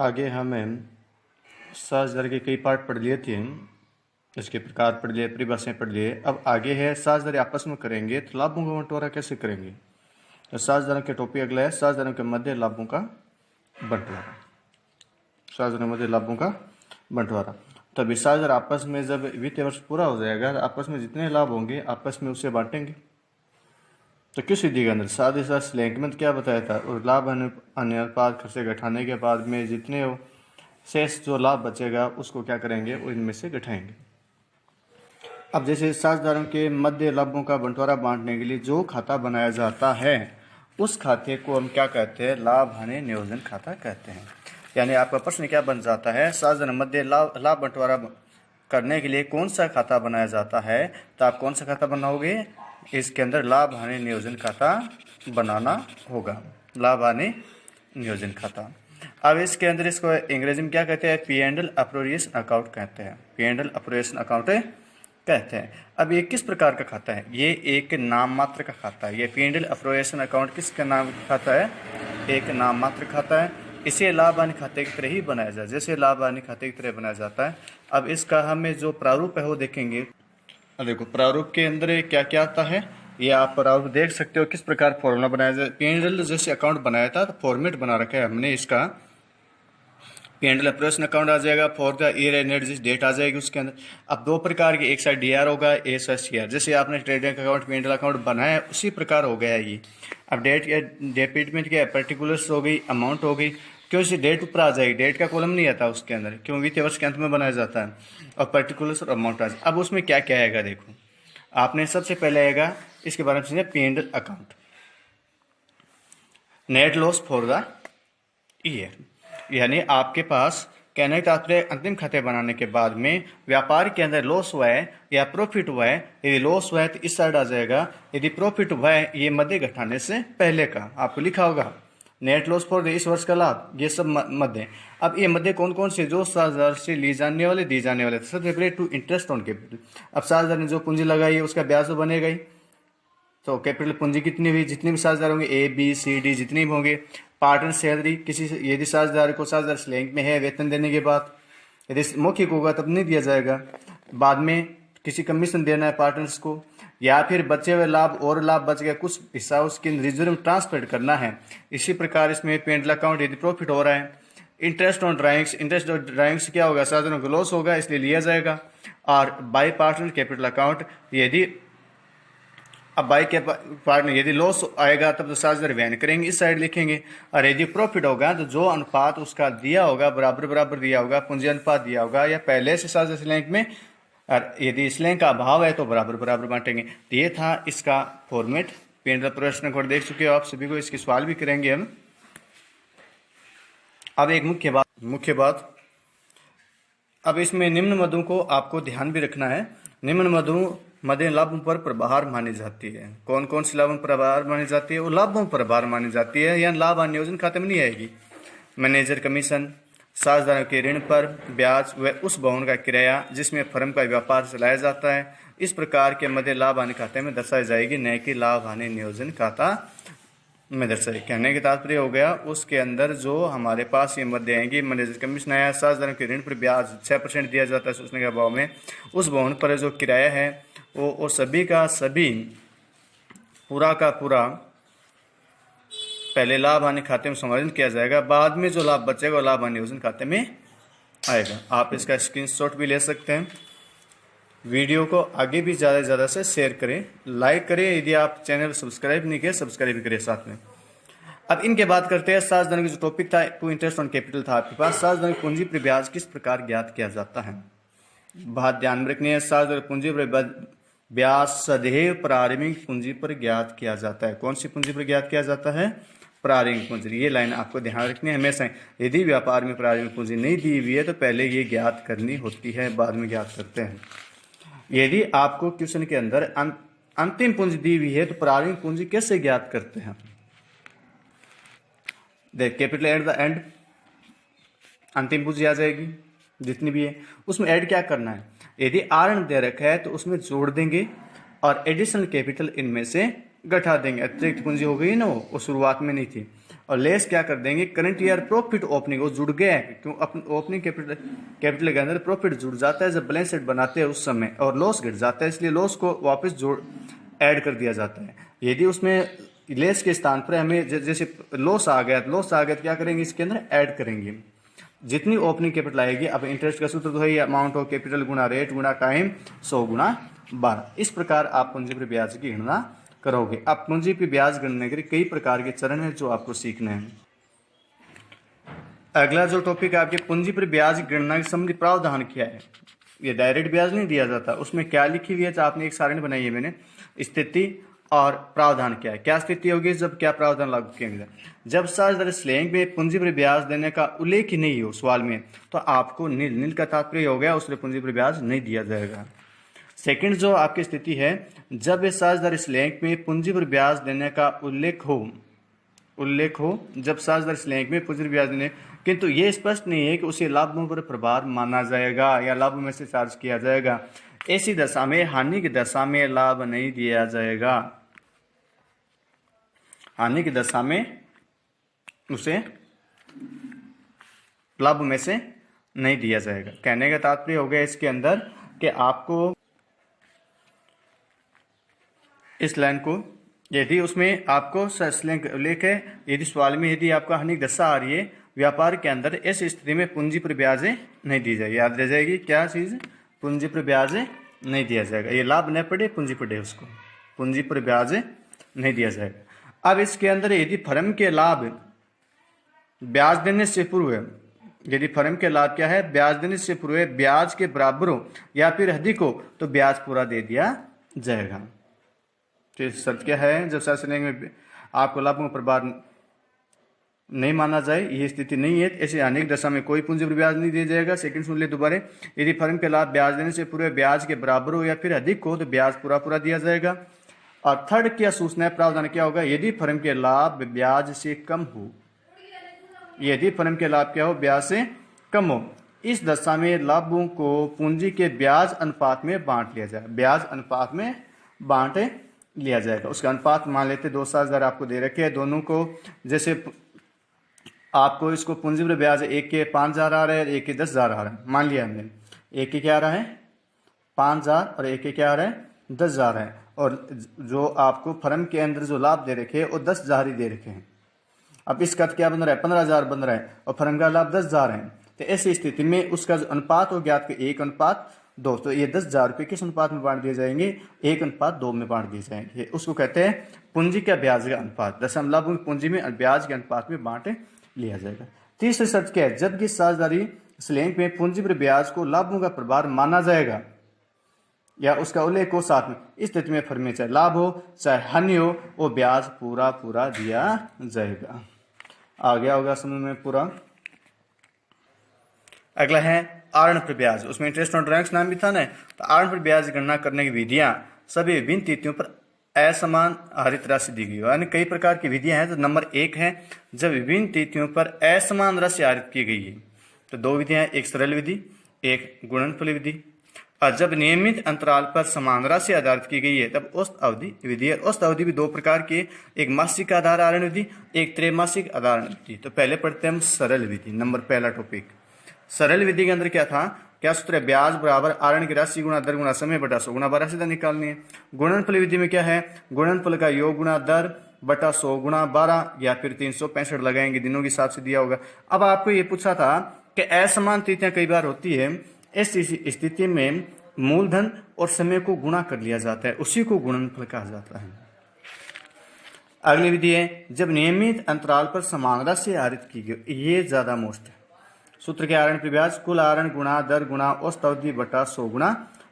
आगे हमें साज दर के कई पार्ट पढ़ लिए थे, इसके प्रकार पढ़ लिए, परिभाषाएं पढ़ लिए। अब आगे है साज दर आपस में करेंगे तो लाभों का बंटवारा कैसे करेंगे। तो साज दरों के टॉपिक अगला है साज दरों के मध्य लाभों का बंटवारा। साज दरों के मध्य लाभों का बंटवारा। तब साज दर आपस में जब वित्तीय वर्ष पूरा हो जाएगा, आपस में जितने लाभ होंगे आपस में उसे बांटेंगे। तो किस विधि के अंदर साथ ही साथ स्लैंग में क्या बताया था, और लाभ अनुपात खर्चे घटाने के बाद में जितने हो शेष जो लाभ बचेगा उसको क्या करेंगे, इनमें से घटाएंगे। अब जैसे साझेदारों के मध्य लाभों का बंटवारा बांटने के लिए जो खाता बनाया जाता है उस खाते को हम क्या कहते हैं, लाभ हानि नियोजन खाता कहते हैं। यानी आपका प्रश्न क्या बन जाता है, साझेदारों मध्य लाभ बंटवारा करने के लिए कौन सा खाता बनाया जाता है, तो आप कौन सा खाता बनाओगे, इसके अंदर लाभ हानि नियोजन खाता बनाना होगा, लाभ हानि नियोजन खाता। अब इसके अंदर इसको अंग्रेजी में क्या कहते हैं, P&L अप्रोप्रिएशन अकाउंट कहते हैं, P&L अप्रोप्रिएशन अकाउंट कहते हैं। अब ये किस प्रकार का खाता है, ये एक नाम मात्र का खाता है। ये P&L अप्रोप्रिएशन अकाउंट किसका नाम खाता है, एक नाम मात्र खाता है। इसे लाभ हानि खाते की तरह ही बनाया जाए, जैसे लाभ हानि खाते की तरह बनाया जाता है। अब इसका हमें जो प्रारूप है वो देखेंगे। देखो प्रारूप के अंदर क्या क्या आता है, ये आप प्रारूप देख सकते हो किस प्रकार फॉर्मूला बनाया जाए। P&L जैसे अकाउंट बनाया था तो फॉर्मेट बना रखा है हमने इसका, P&L अप्रोप्रिएशन अकाउंट आ जाएगा, फॉर द ईयर एंडेड जिस डेट आ जाएगी उसके अंदर। अब दो प्रकार के, एक साइड DR होगा, एक साइड CR। जैसे आपने ट्रेडिंग अकाउंट P&L अकाउंट बनाया उसी प्रकार हो गया ये। अब डेट डेबिटमेंट क्या है, पर्टिकुलर्स हो गई, अमाउंट हो गई। क्यों, इसी डेट ऊपर आ जाएगी, डेट का कॉलम नहीं आता उसके अंदर, क्यों वित्तीय वर्ष के अंत में बनाया जाता है, और पर्टिकुलर्स और अमाउंट आ जाए। अब उसमें क्या क्या आएगा, देखो आपने सबसे पहले आएगा इसके बारे में समझे, P&L account, net loss for the year. यानी आपके पास कहने का तात्पर्य अंतिम खाते बनाने के बाद में व्यापार के अंदर लॉस हुआ है या प्रॉफिट हुआ है। यदि लॉस हुआ है तो इस साइड आ जाएगा, यदि प्रॉफिट हुआ है ये मध्य घटाने से पहले का आपको लिखा होगा, नेट लॉस फॉर इस वर्ष का लाभ, ये सब मध्य। अब ये मध्य कौन कौन से, जो 7,000 से ली जाने वाले दी जाने वाले। सबसे पहले टू इंटरेस्ट ऑन कैपिटल। अब 7,000 ने जो पूंजी लगाई है उसका ब्याज तो बनेगा ही, तो कैपिटल पूंजी कितनी हुई, जितने भी 7,000 होंगे ABCD जितने भी होंगे। पार्टनर सैलरी, किसी यदि 7,000 को 7,000 स्लैंग में है वेतन देने के बाद, यदि मौखिक होगा तब नहीं दिया जाएगा, बाद में किसी कमीशन देना है पार्टनर्स को, या फिर बचे हुए लाभ और लाभ बच गया कुछ हिस्सा उसके रिजर्व ट्रांसफर करना है। इसी प्रकार इसमें P&L अकाउंट यदि प्रॉफिट हो रहा है, interest on drawings, interest on drawings क्या होगा, 7,000 का लॉस होगा इसलिए लिया जाएगा। और बाय पार्टनर कैपिटल अकाउंट, यदि अब बाई के पार्टनर यदि लॉस आएगा तब तो 7,000 वहन करेंगे, इस साइड लिखेंगे। और यदि प्रॉफिट होगा तो जो अनुपात उसका दिया होगा बराबर बराबर दिया होगा, पूंजी अनुपात दिया होगा या पहले से 7,000 स्लैंग में, और यदि स्लैंग का अभाव है तो बराबर बराबर बांटेंगे। तो ये था इसका फॉर्मेट। P&L अप्रोप्रिएशन अकाउंट देख चुके हो आप सभी को, इसके सवाल भी करेंगे हम। अब एक मुख्य बात, अब इसमें निम्न मदों को आपको ध्यान भी रखना है। निम्न मदों मध्य लाभों पर प्रभार मानी जाती है। कौन कौन सी लाभों पर प्रभार मानी जाती है, वो लाभों पर प्रभार मानी जाती है, या लाभ हानि नियोजन खाते में नहीं आएगी। मैनेजर कमीशन, साझेदारों के ऋण पर ब्याज व उस भवन का किराया जिसमें फर्म का व्यापार चलाया जाता है, इस प्रकार के मध्य लाभ हानि खाते में दर्शाई जाएगी, न कि लाभ हानि नियोजन खाता में दर्शाई। कहने के तात्पर्य हो गया उसके अंदर जो हमारे पास ये मध्य आएंगी, मैनेजर कमीशन आया, साझेदारों के ऋण पर ब्याज 6% दिया जाता है सूचना के अभाव में, उस भवन पर जो किराया है वो सभी का सभी पूरा का पूरा पहले लाभ हानि खाते में समायोजन किया जाएगा, बाद में जो लाभ बचेगा वो लाभ हानि नियोजन खाते में आएगा। आप इसका स्क्रीनशॉट भी ले सकते हैं। वीडियो को आगे भी ज़्यादा से ज़्यादा से शेयर करें, लाइक करें, यदि आप चैनल सब्सक्राइब नहीं किए सब्सक्राइब भी करें साथ में। अब इनके बात करते हैं। साझेदारों की जो टॉपिक था टू इंटरेस्ट ऑन कैपिटल था आपके पास, साझेदारों की पूंजी पर ब्याज किस प्रकार ज्ञात किया जाता है। बात ध्यान में रखनी है, साझेदारों पूंजी पर ब्याज सदैव प्रारंभिक पूंजी पर ज्ञात किया जाता है। कौन सी पूंजी पर ज्ञात किया जाता है, प्रारंभिक पूंजी। ये लाइन आपको ध्यान रखनी है हमेशा। यदि व्यापार में प्रारंभिक पूंजी नहीं दी हुई है तो पहले ये ज्ञात करनी होती है, बाद में ज्ञात करते हैं। यदि आपको क्वेश्चन के अंदर अंतिम पूंजी दी हुई है तो प्रारंभिक पूंजी कैसे ज्ञात करते हैं, देख कैपिटल एट द एंड अंतिम पूंजी आ जाएगी जितनी भी है, उसमें ऐड क्या करना है, यदि आर दे रखा है तो उसमें जोड़ देंगे और एडिशनल कैपिटल इनमें से घटा देंगे। अतिरिक्त पूंजी हो गई ना, वो शुरुआत में नहीं थी, और लेस क्या कर देंगे, करंट ईयर प्रॉफिट ओपनिंग, वो जुड़ गया है क्यों, अपने ओपनिंग कैपिटल के अंदर प्रॉफिट जुड़ जाता है जब बैलेंस शीट बनाते हैं उस समय, और लॉस घट जाता है, इसलिए लॉस को वापस जोड़ ऐड कर दिया जाता है। यदि उसमें लेस के स्थान पर हमें जैसे लॉस आ गया तो क्या करेंगे, इसके अंदर ऐड करेंगे जितनी ओपनिंग कैपिटल आएगी। अब इंटरेस्ट का सूत्र तो है अमाउंट ऑफ कैपिटल गुणा रेट गुणा टाइम 100 गुणा 12। इस प्रकार आप पूंजी पर ब्याज की गणना करोगे। अब पूंजी पर ब्याज गणना के लिए कई प्रकार के चरण है जो आपको सीखने हैं। अगला जो टॉपिक है आपके पूंजी पर ब्याज गणना के संबंधी प्रावधान क्या है। ये डायरेक्ट ब्याज नहीं दिया जाता, उसमें क्या लिखी हुई है, तो आपने एक सारणी बनाई है मैंने, स्थिति और प्रावधान क्या है, क्या स्थिति होगी जब क्या प्रावधान लागू किएंगे। जब साझेदारी स्लैंग में पूंजी पर ब्याज देने का उल्लेख ही नहीं हो सवाल में, तो आपको नील का तात्पर्य हो गया उसमें पूंजी पर ब्याज नहीं दिया जाएगा। सेकंड जो आपकी स्थिति है, जब इस साझेदारी स्लैंग में पूंजी पर ब्याज देने का उल्लेख हो, जब साझेदारी स्लैंग में पूंजी पर ब्याज देने, किंतु ये स्पष्ट नहीं है कि उसे लाभों पर प्रभार माना जाएगा या लाभों में से चार्ज किया जाएगा। ऐसी दशा में, हानि की दशा में लाभ नहीं दिया जाएगा। हानि की दशा में उसे लाभ में से नहीं दिया जाएगा। कहने का तात्पर्य हो गया इसके अंदर कि आपको इस लाइन को, यदि उसमें आपको उल्लेख है, यदि सवाल में यदि आपका हानि की दशा आ रही है व्यापार के अंदर, ऐसी स्थिति में पूंजी पर ब्याज नहीं दी जाएगी। याद रह जाएगी क्या चीज, पूंजी पर ब्याज नहीं दिया जाएगा। ये लाभ न पड़े पूंजी पड़े, उसको पूंजी पर ब्याज नहीं दिया जाएगा। अब इसके अंदर यदि फर्म के लाभ ब्याज देने से पूर्व, यदि फर्म के लाभ क्या है, ब्याज देने से पूर्व ब्याज के बराबर हो या फिर अधिक हो तो ब्याज पूरा दे दिया जाएगा। तो शर्त क्या है, जब साझेदारी में आपको लाभों का प्रभार नहीं माना जाए, ये स्थिति नहीं है, ऐसे अनेक दशा में कोई पूंजी पर ब्याज नहीं दिया जाएगा। सेकंड सुन ले दोबारा, यदि फर्म के लाभ ब्याज देने से पूर्व ब्याज के बराबर हो या फिर अधिक हो तो ब्याज पूरा दिया जाएगा। और थर्ड क्या सूचना है, प्रावधान क्या होगा, यदि फर्म के लाभ ब्याज से कम हो, यदि फर्म के लाभ क्या हो, ब्याज से कम हो, इस दशा में लाभों को पूंजी के ब्याज अनुपात में बांट लिया जाए, ब्याज अनुपात में बांट लिया जाएगा। उसका अनुपात मान लेते 2,000 आपको दे रखे हैं, दोनों को जैसे आपको इसको पूंजी पर ब्याज एक के 5,000 आ रहा है, एक के 10,000 आ रहा है, मान लिया हमने, एक के क्या आ रहा है 5,000 और एक के क्या आ रहा है 10,000 है, और जो आपको फर्म के अंदर जो लाभ दे रखे हैं वो 10,000 ही दे रखे हैं। अब इसका क्या बन रहा है, 15,000 बन रहा है और फर्म का लाभ 10,000 है। तो ऐसी स्थिति में उसका जो अनुपात हो गया आपके 1:2, तो ये 10,000 रुपये किस अनुपात में बांट दिए जाएंगे, 1:2 में बांट दिए जाएंगे। उसको कहते हैं पूंजी का ब्याज का अनुपात, दशम लाभों की पूंजी में ब्याज के अनुपात में बांट लिया जाएगा। तीसरी शर्त क्या है, जबकि साझेदारी स्लैंग में पूंजी पर ब्याज को लाभों का प्रभार माना जाएगा या उसका उल्लेख हो साथ में, इस स्थिति में फर्म में चाहे लाभ हो चाहे हानि हो वो ब्याज पूरा दिया जाएगा। आ गया होगा समझ में पूरा। अगला है आरण पर ब्याज, उसमें इंटरेस्ट ऑन ड्राइंग्स नाम भी था ना। तो आरण पर ब्याज गणना करने की विधियां सभी विभिन्न तिथियों पर असमान हरित राशि दी गई है, यानी कई प्रकार की विधियां हैं। तो नंबर 1 है, जब विभिन्न तिथियों पर असमान राशि आरित की गई है, तो 2 विधियां, एक सरल विधि एक गुणनफल विधि। और जब नियमित अंतराल पर समान राशि आधारित की गई है तब औसत अवधि विधि है। औसत अवधि भी 2 प्रकार की, एक मासिक आधार आरण विधि, एक त्रैमासिक आधारण विधि। तो पहले पढ़ते हैं हम सरल विधि। नंबर पहला टॉपिक सरल विधि के अंदर क्या था, क्या सूत्र है, ब्याज बराबर आरण की राशि गुणा दर गुणा समय बटा 100 गुणा 12 सीधा निकालनी है। गुणनफल विधि में क्या है, गुणनफल का योग गुणा दर बटा 100 गुणा 12 या फिर 365 लगाएंगे, दिनों के हिसाब से दिया होगा। अब आपको ये पूछा था कि असमान तिथियां कई बार होती है, इस स्थिति में मूलधन और समय को गुणा कर लिया जाता है, उसी को गुणनफल कहा जाता है। अगली विधि है, जब नियमित अंतराल पर समान राशि आरित की गई, ये ज्यादा मोस्ट है। सूत्र के आरण पर ब्याज कुल आरण गुणा दर गुणा औसत अवधि बटा 100 गुणा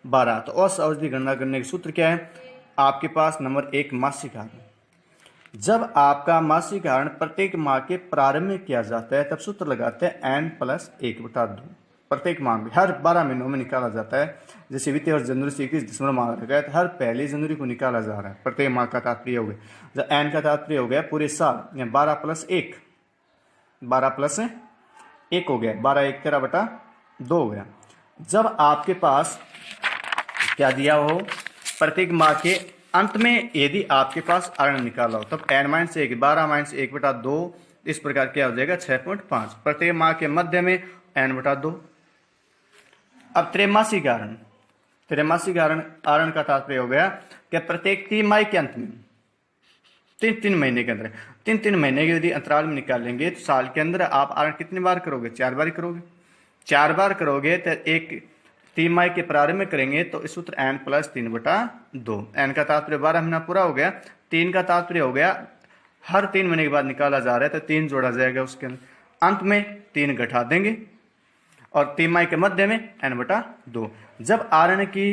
12। तो औसत अवधि गणना करने के सूत्र क्या है, आपके पास नंबर 1 मासिक आरण। जब आपका मासिक आरण प्रत्येक माह के प्रारंभ में किया जाता है तब सूत्र लगाते हैं n+1/2। प्रत्येक माह में हर 12 महीनों में निकाला जाता है। जैसे वित्तीय वर्ष जनवरी से 21 दिसंबर माह रखा है तो हर 1 जनवरी को निकाला जा रहा है। प्रत्येक माह का तात्पर्य हो गया, जब एन का तात्पर्य हो गया पूरे साल, 12+1 12+1 हो गया, 12×1 13/2 हो गया। जब आपके पास क्या दिया हो, प्रत्येक माह के अंत में यदि आपके पास आरण निकाला हो तब n-1 12 -1/2 इस प्रकार क्या हो जाएगा 6.5। प्रत्येक माह के मध्य में n/2। अब त्रैमासिक आरण, त्रैमासिक आरण का तात्पर्य हो गया कि प्रत्येक तिमाही के अंत में 3 महीने के अंदर 3 महीने के यदि अंतराल में निकालेंगे तो साल के अंदर आप आरण कितनी बार करोगे? 4 बार करोगे। 4 बार करोगे तो एक तिमाही के प्रारंभ में करेंगे तो इस सूत्र n+3/2। n का तात्पर्य 12 महीना पूरा हो गया। 3 का तात्पर्य हो गया हर 3 महीने के बाद निकाला जा रहा है तो 3 जोड़ा जाएगा उसके अंदर। अंत में 3 घटा देंगे और तिमाही के मध्य में n/2। जब आरण की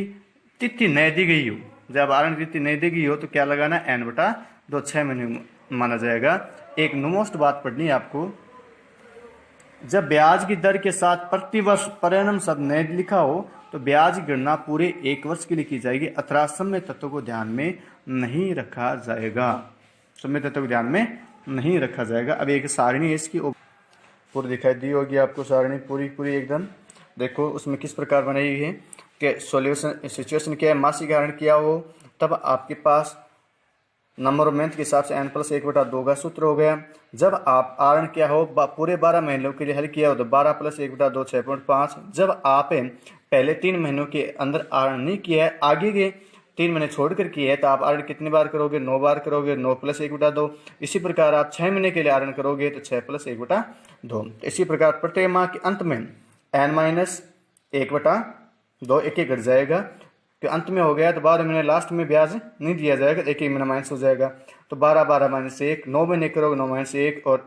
तिथि नहीं दी गई हो, जब आरण की तिथि नहीं दी गई हो तो क्या लगाना? n/2 6 महीने माना जाएगा। एक नोमोस्ट बात पढ़नी है आपको, जब ब्याज की दर के साथ प्रतिवर्ष परिणाम शब्द नहीं लिखा हो तो ब्याज की गणना पूरे 1 वर्ष के लिए की जाएगी अथवा समय तत्व को ध्यान में नहीं रखा जाएगा। समय तत्व को ध्यान में नहीं रखा जाएगा। अब एक सारणी है इसकी पूरी दिखाई दी होगी आपको, सारणी पूरी एकदम। देखो उसमें किस प्रकार बनाई हुई है कि सॉल्यूशन सिचुएशन क्या है, मासिक आरण किया हो तब आपके पास नंबर ऑफ मंथ के हिसाब से n+1/2 का सूत्र हो गया। जब आप आरण किया हो पूरे 12 महीनों के लिए हल किया हो तो 12 + 1/2 6.5। जब आप पहले 3 महीनों के अंदर आरण नहीं किया है, आगे के 3 महीने छोड़कर किए है तो आप आरण कितनी बार करोगे? 9 बार करोगे। 9 + 1/2। इसी प्रकार आप 6 महीने के लिए आरण करोगे तो 6 + 1/2। इसी प्रकार प्रत्येक माह के अंत में n-1/2 एक घट जाएगा तो अंत में हो गया तो 12 महीने लास्ट में ब्याज नहीं दिया जाएगा, एक महीना माइनस हो जाएगा तो 12 -1 9 महीने करोगे 9 -1 और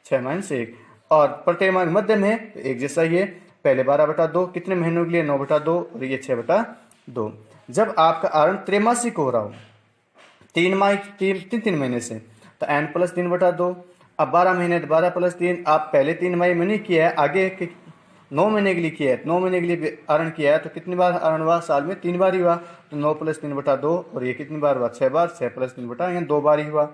6 -1। और प्रत्येक माह मध्य में तो एक जैसा ही है, पहले 12/2 कितने महीनों के लिए? 9/2 और ये 6/2। जब आपका आरण त्रैमासिक हो रहा हो 3 महीने से तो n+3/2। अब 12 महीने तो 12 + 3। आप पहले 3 महीने में नहीं किया है, आगे 9 महीने के लिए किया है, 9 महीने के लिए आरण किया है तो कितनी बार आरण हुआ? साल में 3 बार ही हुआ तो 9 + 3/2 और ये कितनी बार हुआ? 6 बार। 6 + 3/2 2 बार ही हुआ।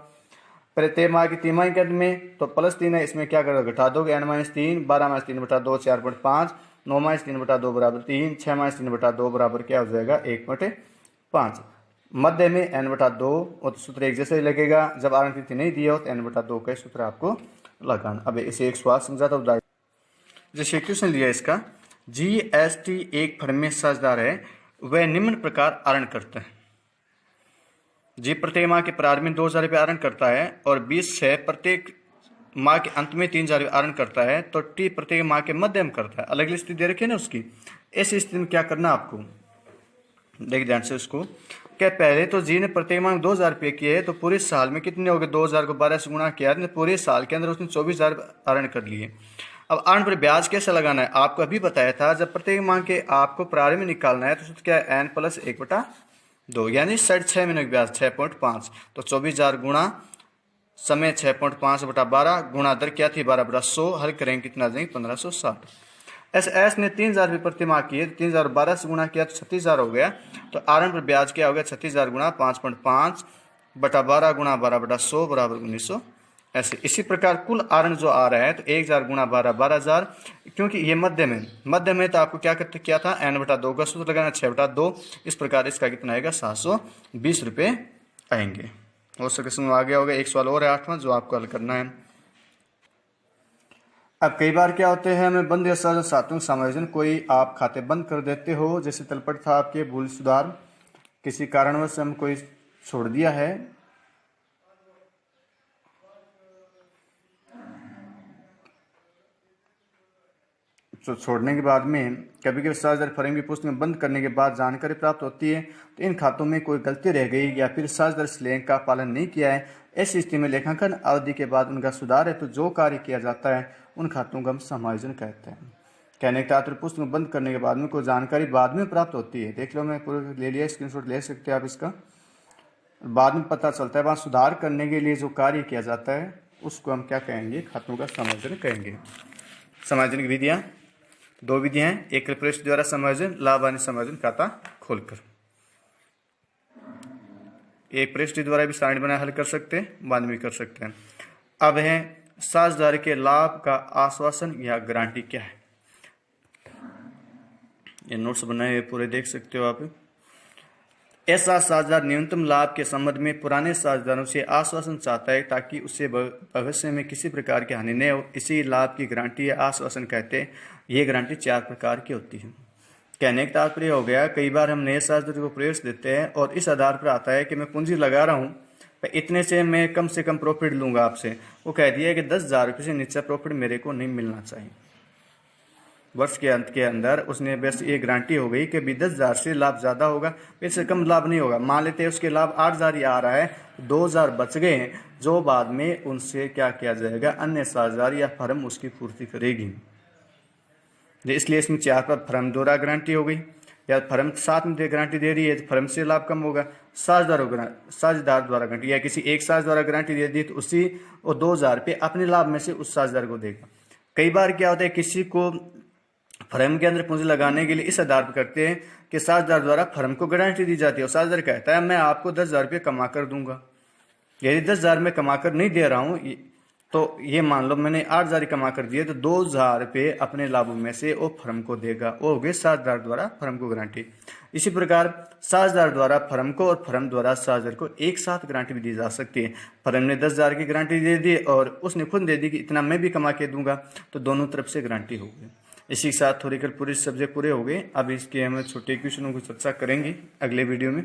प्रत्येक माह की तिमाही के अंत में तो +3 है, इसमें क्या करोगे? घटा दोगे n-3। 12 - 3/2 4.5। 9 - 3/2 = 3। 6 - 3/2 बराबर क्या हो जाएगा? 1/5। मध्य में n/2 और सूत्र एक जैसे ही लगेगा। जब आरण तिथि नहीं दिया हो तो n/2 का सूत्र आपको लगाना। अब इसे एक सवाल समझाता हूँ। जैसे क्वेश्चन लिया इसका, GST एक फर्म में साझेदार है, वह निम्न प्रकार आरण करता है। जी प्रत्येक माह के प्रारंभ में 2,000 रुपये आरण करता है और 20/6 प्रत्येक माह के अंत में 3,000 रुपये आरण करता है तो T प्रत्येक माह के मध्य में करता है। अलग अलग स्थिति दे रखी है ना उसकी। ऐसी स्थिति में क्या करना आपको? देख ध्यान से उसको, क्या पहले तो जी ने प्रत्येक माह में 2,000 रुपये किए है तो पूरे साल में कितने हो गए? 2,000 को 12 से गुणा किया, पूरे साल के अंदर उसने 24,000 आरण कर लिए। अब आरण पर ब्याज कैसे लगाना है? आपको अभी बताया था, जब प्रत्येक माह के आपको प्रारंभ में निकालना है तो सूत्र क्या है? n+1/2 यानी 6 महीने का ब्याज 6.5 तो 24,000 गुणा समय 6.5/12 गुणा दर क्या थी? 12/100। हल करेंगे कितना देंगे? 1560। एस ने 3,000 रुपये प्रति माह किए, 3,000 12 से गुणा किया तो 36,000 हो गया। तो आरण पर ब्याज क्या हो गया? 36,000 गुणा 5.5/12 गुणा 12/100 बराबर 1900। ऐसे इसी प्रकार कुल आरण जो आ रहा है तो 1,000 गुणा 12 12,000। क्योंकि ये मध्य में तो आपको क्या किया था? n/2 का सूत्र लगाना 6/2। इस प्रकार इसका कितना आएगा? 720 रुपये आएंगे। हो सके समझ आ गया होगा। एक सवाल और है 8वां जो आपको हल करना है। अब कई बार क्या होते हैं, हमें बंद या सातवें समायोजन, कोई आप खाते बंद कर देते हो, जैसे तलपट था आपके भूल सुधार, किसी कारणवश हम कोई छोड़ दिया है, तो छोड़ने के बाद में कभी कभी साझेदार फर्म की पुस्तक में बंद करने के बाद जानकारी प्राप्त होती है तो इन खातों में कोई गलती रह गई या फिर साझेदार श्रेणी का पालन नहीं किया है। ऐसी स्थिति में लेखांकन अवधि के बाद उनका सुधार है तो जो कार्य किया जाता है उन खातों का हम समायोजन कहते हैं। कहने का तात्पर्य पुस्तक में बंद करने के बाद में कोई जानकारी बाद में प्राप्त होती है। देख लो, मैं पूरा ले लिया, स्क्रीनशॉट ले सकते हैं आप इसका। बाद में पता चलता है वहाँ सुधार करने के लिए जो कार्य किया जाता है उसको हम क्या कहेंगे? खातों का समायोजन कहेंगे। समायोजन की विधियाँ 2 विधियाँ हैं, एक प्रश्न द्वारा समायोजन, लाभ हानि समायोजन खाता खोलकर। एक प्रश्न द्वारा भी सारणी बना हल कर सकते हैं, बाद में भी कर सकते हैं। अब है साझेदार के लाभ का आश्वासन या गारंटी क्या है? ये नोट्स बनाए हुए पूरे देख सकते हो आप। ऐसा साझेदार न्यूनतम लाभ के संबंध में पुराने साझेदारों से आश्वासन चाहता है ताकि उससे भविष्य में किसी प्रकार की हानि न हो। इसी लाभ की गारंटी या आश्वासन कहते हैं। ये गारंटी 4 प्रकार की होती है। कहने का तात्पर्य हो गया, कई बार हम नए साझेदार को प्रवेश देते हैं और इस आधार पर आता है कि मैं पूंजी लगा रहा हूँ, इतने से मैं कम से कम प्रॉफिट लूंगा आपसे। वो कह दिया कि 10,000 रुपये से नीचे प्रॉफिट मेरे को नहीं मिलना चाहिए। वर्ष के अंत के अंदर उसने बस ये गारंटी हो गई कि भी 10,000 से लाभ ज़्यादा होगा, इससे कम लाभ नहीं होगा। मान लेते हैं उसके लाभ 8,000 ही आ रहा है, 2,000 बच गए हैं, जो बाद में उनसे क्या किया जाएगा, अन्य साझेदार या फर्म उसकी पूर्ति करेगी। इसलिए इसमें 4 पर फर्म द्वारा गारंटी हो गई, या फर्म साथ में गारंटी दे रही है तो फर्म से लाभ कम होगा। साझेदार द्वारा गारंटी, या किसी एक साझेदार द्वारा गारंटी दे दी तो उसी और 2,000 रुपये अपने लाभ में से उस साझेदार को देगा। कई बार क्या होता है, किसी को फर्म के अंदर पूंजी लगाने के लिए इस आधार पर करते हैं कि साझेदार द्वारा फर्म को गारंटी दी जाती है और साझेदार कहता है मैं आपको 10,000 रुपये कमा कर दूंगा। यदि 10,000 में कमा कर नहीं दे रहा हूँ तो ये मान लो मैंने 8,000 कमा कर दिए तो 2,000 रुपये अपने लाभों में से वो फर्म को देगा। वो हो गए साझेदार द्वारा फर्म को गारंटी। इसी प्रकार साझेदार द्वारा फर्म को और फर्म द्वारा साझेदार को एक साथ गारंटी भी दी जा सकती है। फर्म ने 10,000 की गारंटी दे दी और उसने खुद दे दी कि इतना मैं भी कमा के दूंगा, तो दोनों तरफ से गारंटी हो गई। इसी के साथ थोड़ी पूरे सब्जेक्ट पूरे हो गए। अब इसके हम छोटे क्वेश्चनों की चर्चा करेंगे अगले वीडियो में।